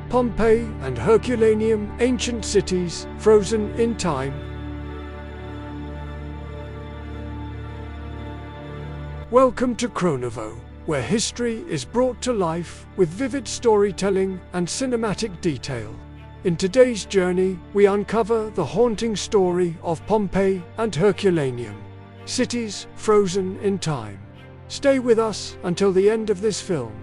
Pompeii and Herculaneum, ancient cities frozen in time. Welcome to ChronoVault, where history is brought to life with vivid storytelling and cinematic detail. In today's journey, we uncover the haunting story of Pompeii and Herculaneum, cities frozen in time. Stay with us until the end of this film.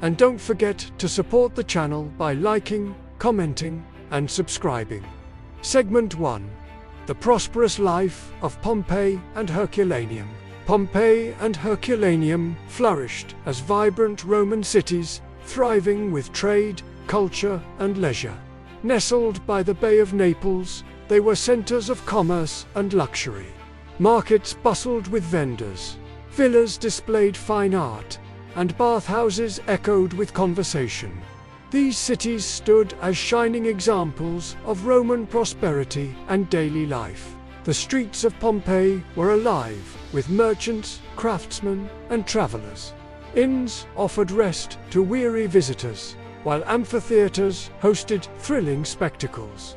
And don't forget to support the channel by liking, commenting, and subscribing. Segment 1. The prosperous life of Pompeii and Herculaneum. Pompeii and Herculaneum flourished as vibrant Roman cities, thriving with trade, culture, and leisure. Nestled by the Bay of Naples, they were centers of commerce and luxury. Markets bustled with vendors. Villas displayed fine art, and bathhouses echoed with conversation. These cities stood as shining examples of Roman prosperity and daily life. The streets of Pompeii were alive with merchants, craftsmen, and travelers. Inns offered rest to weary visitors, while amphitheaters hosted thrilling spectacles.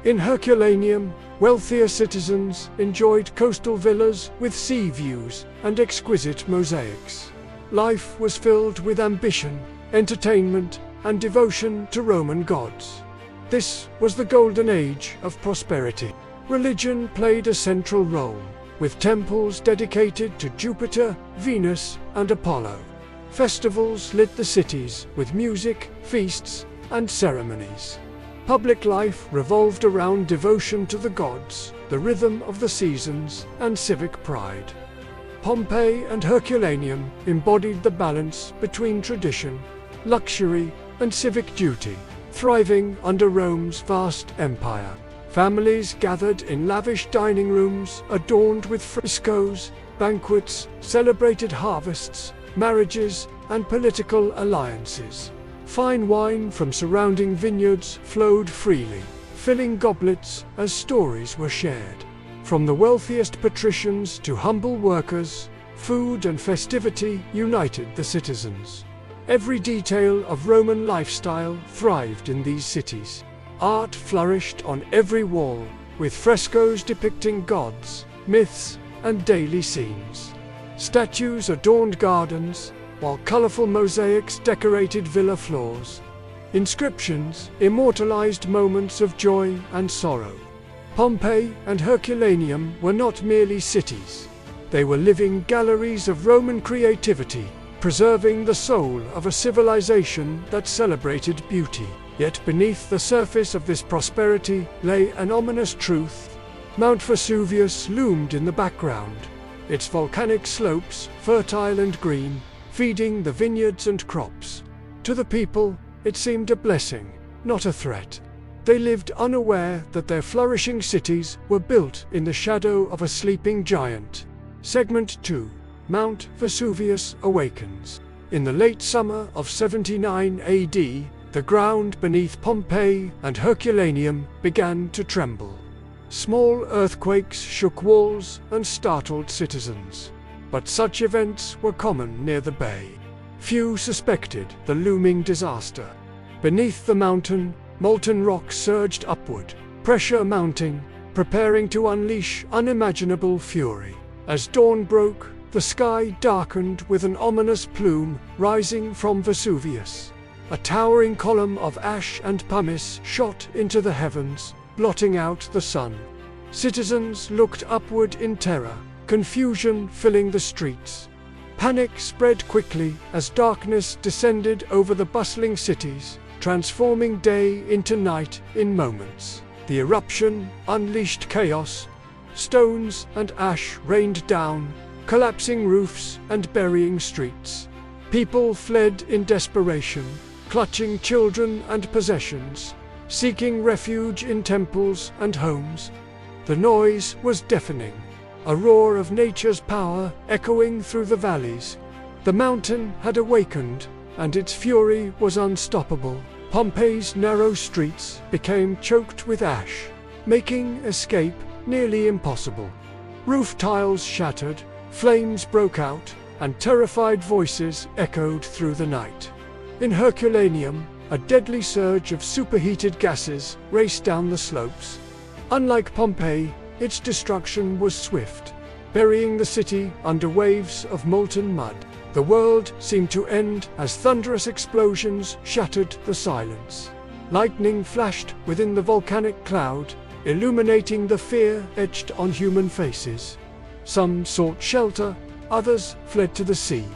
In Herculaneum, wealthier citizens enjoyed coastal villas with sea views and exquisite mosaics. Life was filled with ambition, entertainment, and devotion to Roman gods. This was the golden age of prosperity. Religion played a central role, with temples dedicated to Jupiter, Venus, and Apollo. Festivals lit the cities with music, feasts, and ceremonies. Public life revolved around devotion to the gods, the rhythm of the seasons, and civic pride. Pompeii and Herculaneum embodied the balance between tradition, luxury, and civic duty, thriving under Rome's vast empire. Families gathered in lavish dining rooms adorned with frescoes, banquets celebrated harvests, marriages, and political alliances. Fine wine from surrounding vineyards flowed freely, filling goblets as stories were shared. From the wealthiest patricians to humble workers, food and festivity united the citizens. Every detail of Roman lifestyle thrived in these cities. Art flourished on every wall, with frescoes depicting gods, myths, and daily scenes. Statues adorned gardens, while colorful mosaics decorated villa floors. Inscriptions immortalized moments of joy and sorrow. Pompeii and Herculaneum were not merely cities. They were living galleries of Roman creativity, preserving the soul of a civilization that celebrated beauty. Yet beneath the surface of this prosperity lay an ominous truth. Mount Vesuvius loomed in the background, its volcanic slopes, fertile and green, feeding the vineyards and crops. To the people, it seemed a blessing, not a threat. They lived unaware that their flourishing cities were built in the shadow of a sleeping giant. Segment 2. Mount Vesuvius awakens. In the late summer of 79 AD, the ground beneath Pompeii and Herculaneum began to tremble. Small earthquakes shook walls and startled citizens. But such events were common near the bay. Few suspected the looming disaster. Beneath the mountain, molten rock surged upward, pressure mounting, preparing to unleash unimaginable fury. As dawn broke, the sky darkened with an ominous plume rising from Vesuvius. A towering column of ash and pumice shot into the heavens, blotting out the sun. Citizens looked upward in terror, confusion filling the streets. Panic spread quickly as darkness descended over the bustling cities, transforming day into night in moments. The eruption unleashed chaos. Stones and ash rained down, collapsing roofs and burying streets. People fled in desperation, clutching children and possessions, seeking refuge in temples and homes. The noise was deafening, a roar of nature's power echoing through the valleys. The mountain had awakened, and its fury was unstoppable. Pompeii's narrow streets became choked with ash, making escape nearly impossible. Roof tiles shattered, flames broke out, and terrified voices echoed through the night. In Herculaneum, A deadly surge of superheated gases raced down the slopes. Unlike Pompeii, its destruction was swift, burying the city under waves of molten mud. The world seemed to end as thunderous explosions shattered the silence. Lightning flashed within the volcanic cloud, illuminating the fear etched on human faces. Some sought shelter, others fled to the sea.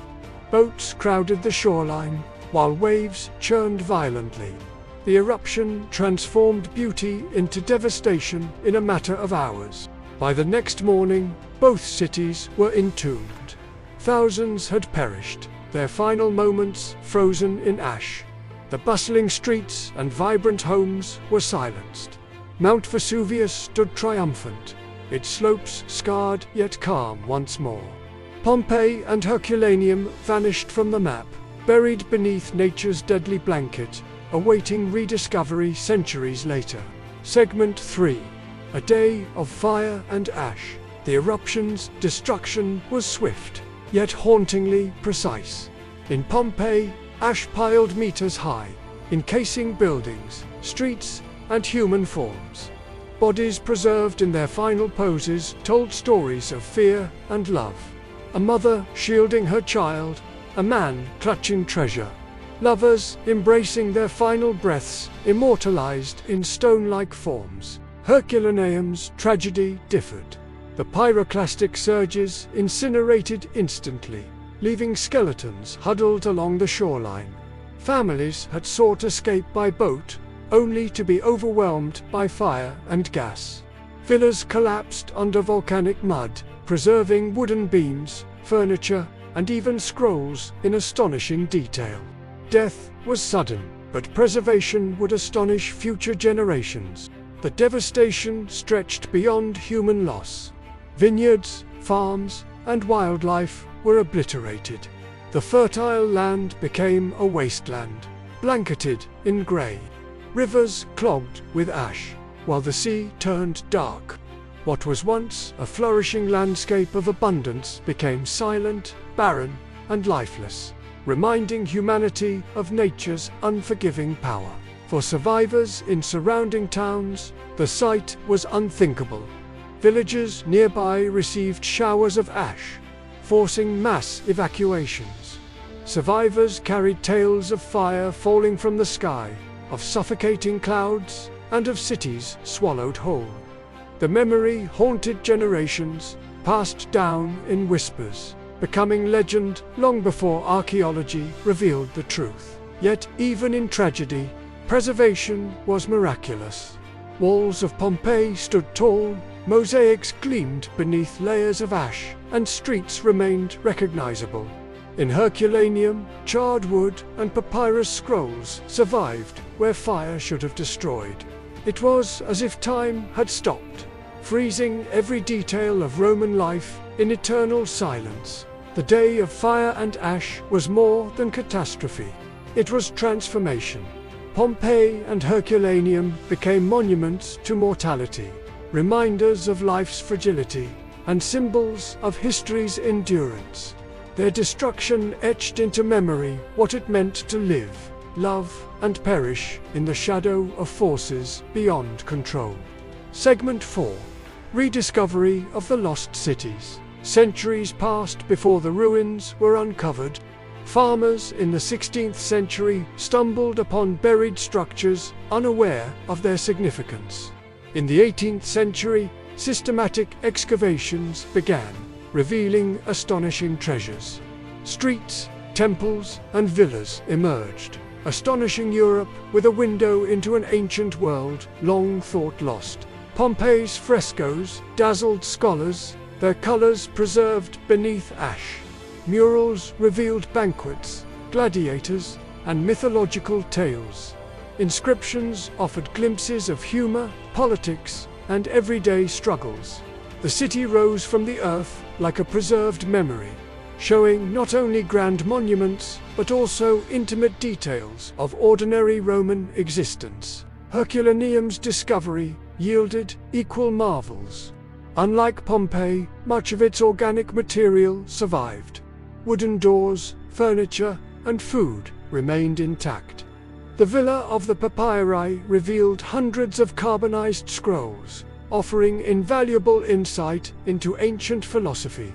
Boats crowded the shoreline, while waves churned violently. The eruption transformed beauty into devastation in a matter of hours. By the next morning, both cities were entombed. Thousands had perished, their final moments frozen in ash. The bustling streets and vibrant homes were silenced. Mount Vesuvius stood triumphant, its slopes scarred yet calm once more. Pompeii and Herculaneum vanished from the map, buried beneath nature's deadly blanket, awaiting rediscovery centuries later. Segment 3. A day of fire and ash. The eruption's destruction was swift, yet hauntingly precise. In Pompeii, ash piled meters high, encasing buildings, streets, and human forms. Bodies preserved in their final poses told stories of fear and love. A mother shielding her child, a man clutching treasure. Lovers embracing their final breaths, immortalized in stone-like forms. Herculaneum's tragedy differed. The pyroclastic surges incinerated instantly, leaving skeletons huddled along the shoreline. Families had sought escape by boat, only to be overwhelmed by fire and gas. Villas collapsed under volcanic mud, preserving wooden beams, furniture, and even scrolls in astonishing detail. Death was sudden, but preservation would astonish future generations. The devastation stretched beyond human loss. Vineyards, farms, and wildlife were obliterated. The fertile land became a wasteland, blanketed in grey. Rivers clogged with ash, while the sea turned dark. What was once a flourishing landscape of abundance became silent, barren, and lifeless, reminding humanity of nature's unforgiving power. For survivors in surrounding towns, the sight was unthinkable. Villages nearby received showers of ash, forcing mass evacuations. Survivors carried tales of fire falling from the sky, of suffocating clouds, and of cities swallowed whole. The memory haunted generations, passed down in whispers, becoming legend long before archaeology revealed the truth. Yet, even in tragedy, preservation was miraculous. Walls of Pompeii stood tall, mosaics gleamed beneath layers of ash, and streets remained recognizable. In Herculaneum, charred wood and papyrus scrolls survived where fire should have destroyed. It was as if time had stopped, freezing every detail of Roman life in eternal silence. The day of fire and ash was more than catastrophe. It was transformation. Pompeii and Herculaneum became monuments to mortality, reminders of life's fragility, and symbols of history's endurance. Their destruction etched into memory what it meant to live, love, and perish in the shadow of forces beyond control. Segment 4. Rediscovery of the lost cities. Centuries passed before the ruins were uncovered. Farmers in the 16th century stumbled upon buried structures, unaware of their significance. In the 18th century, systematic excavations began, revealing astonishing treasures. Streets, temples, and villas emerged, astonishing Europe with a window into an ancient world long thought lost. Pompeii's frescoes dazzled scholars, their colors preserved beneath ash. Murals revealed banquets, gladiators, and mythological tales. Inscriptions offered glimpses of humor, politics, and everyday struggles. The city rose from the earth like a preserved memory, showing not only grand monuments, but also intimate details of ordinary Roman existence. Herculaneum's discovery yielded equal marvels. Unlike Pompeii, much of its organic material survived. Wooden doors, furniture, and food remained intact. The Villa of the Papyri revealed hundreds of carbonized scrolls, offering invaluable insight into ancient philosophy.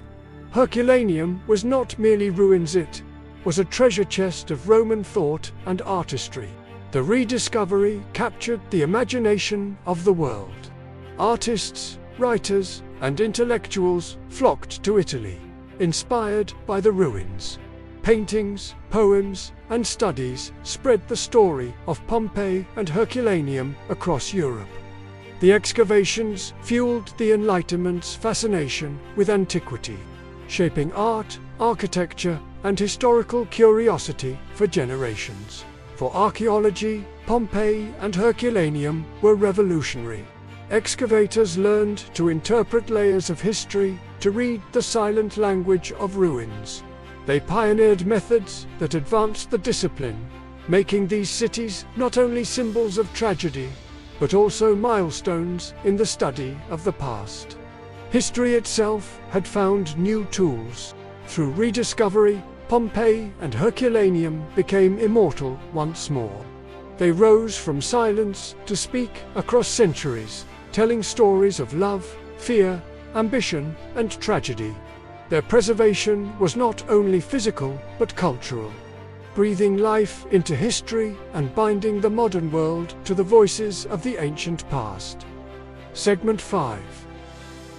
Herculaneum was not merely ruins, it was a treasure chest of Roman thought and artistry. The rediscovery captured the imagination of the world. Artists, writers, and intellectuals flocked to Italy, inspired by the ruins. Paintings, poems, and studies spread the story of Pompeii and Herculaneum across Europe. The excavations fueled the Enlightenment's fascination with antiquity, shaping art, architecture, and historical curiosity for generations. For archaeology, Pompeii and Herculaneum were revolutionary. Excavators learned to interpret layers of history, to read the silent language of ruins. They pioneered methods that advanced the discipline, making these cities not only symbols of tragedy, but also milestones in the study of the past. History itself had found new tools. Through rediscovery, Pompeii and Herculaneum became immortal once more. They rose from silence to speak across centuries, telling stories of love, fear, ambition, and tragedy. Their preservation was not only physical, but cultural, breathing life into history and binding the modern world to the voices of the ancient past. Segment 5.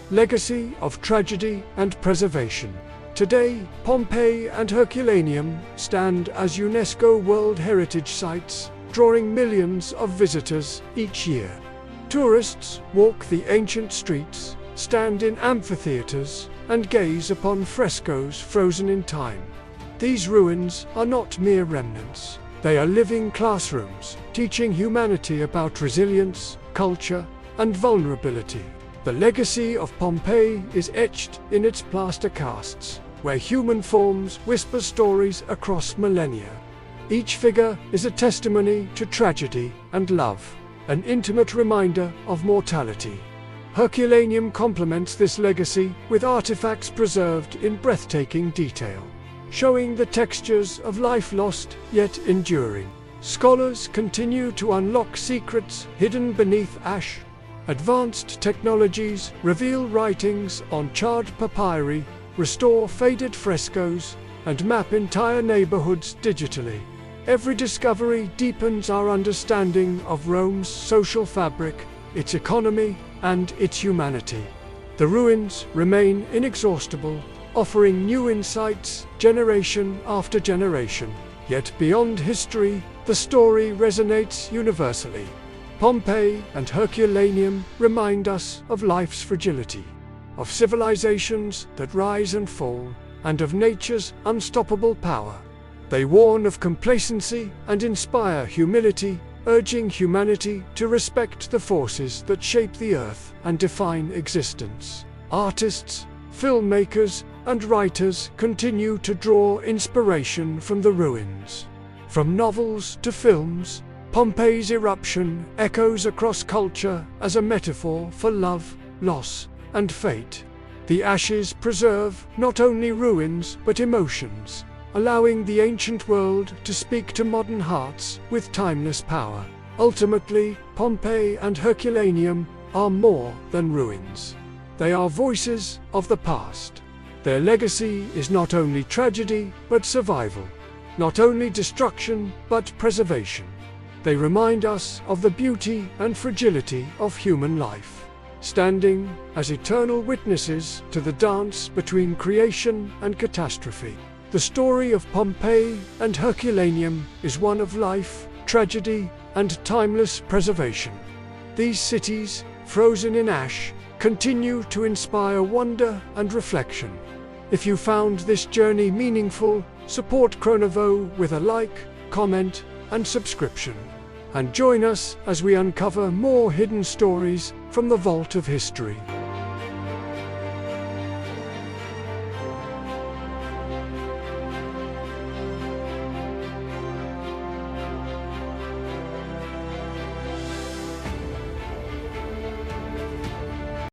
Legacy of Tragedy and Preservation. Today, Pompeii and Herculaneum stand as UNESCO World Heritage Sites, drawing millions of visitors each year. Tourists walk the ancient streets, stand in amphitheaters, and gaze upon frescoes frozen in time. These ruins are not mere remnants. They are living classrooms, teaching humanity about resilience, culture, and vulnerability. The legacy of Pompeii is etched in its plaster casts, where human forms whisper stories across millennia. Each figure is a testimony to tragedy and love, an intimate reminder of mortality. Herculaneum complements this legacy with artifacts preserved in breathtaking detail, showing the textures of life lost yet enduring. Scholars continue to unlock secrets hidden beneath ash. Advanced technologies reveal writings on charred papyri, restore faded frescoes, and map entire neighborhoods digitally. Every discovery deepens our understanding of Rome's social fabric, its economy, and its humanity. The ruins remain inexhaustible, offering new insights generation after generation. Yet beyond history, the story resonates universally. Pompeii and Herculaneum remind us of life's fragility, of civilizations that rise and fall, and of nature's unstoppable power. They warn of complacency and inspire humility, urging humanity to respect the forces that shape the earth and define existence. Artists, filmmakers, and writers continue to draw inspiration from the ruins. From novels to films, Pompeii's eruption echoes across culture as a metaphor for love, loss, and fate. The ashes preserve not only ruins but emotions, allowing the ancient world to speak to modern hearts with timeless power. Ultimately, Pompeii and Herculaneum are more than ruins. They are voices of the past. Their legacy is not only tragedy but survival, not only destruction but preservation. They remind us of the beauty and fragility of human life, standing as eternal witnesses to the dance between creation and catastrophe. The story of Pompeii and Herculaneum is one of life, tragedy, and timeless preservation. These cities, frozen in ash, continue to inspire wonder and reflection. If you found this journey meaningful, support ChronoVault with a like, comment, and subscription. And join us as we uncover more hidden stories from the vault of history.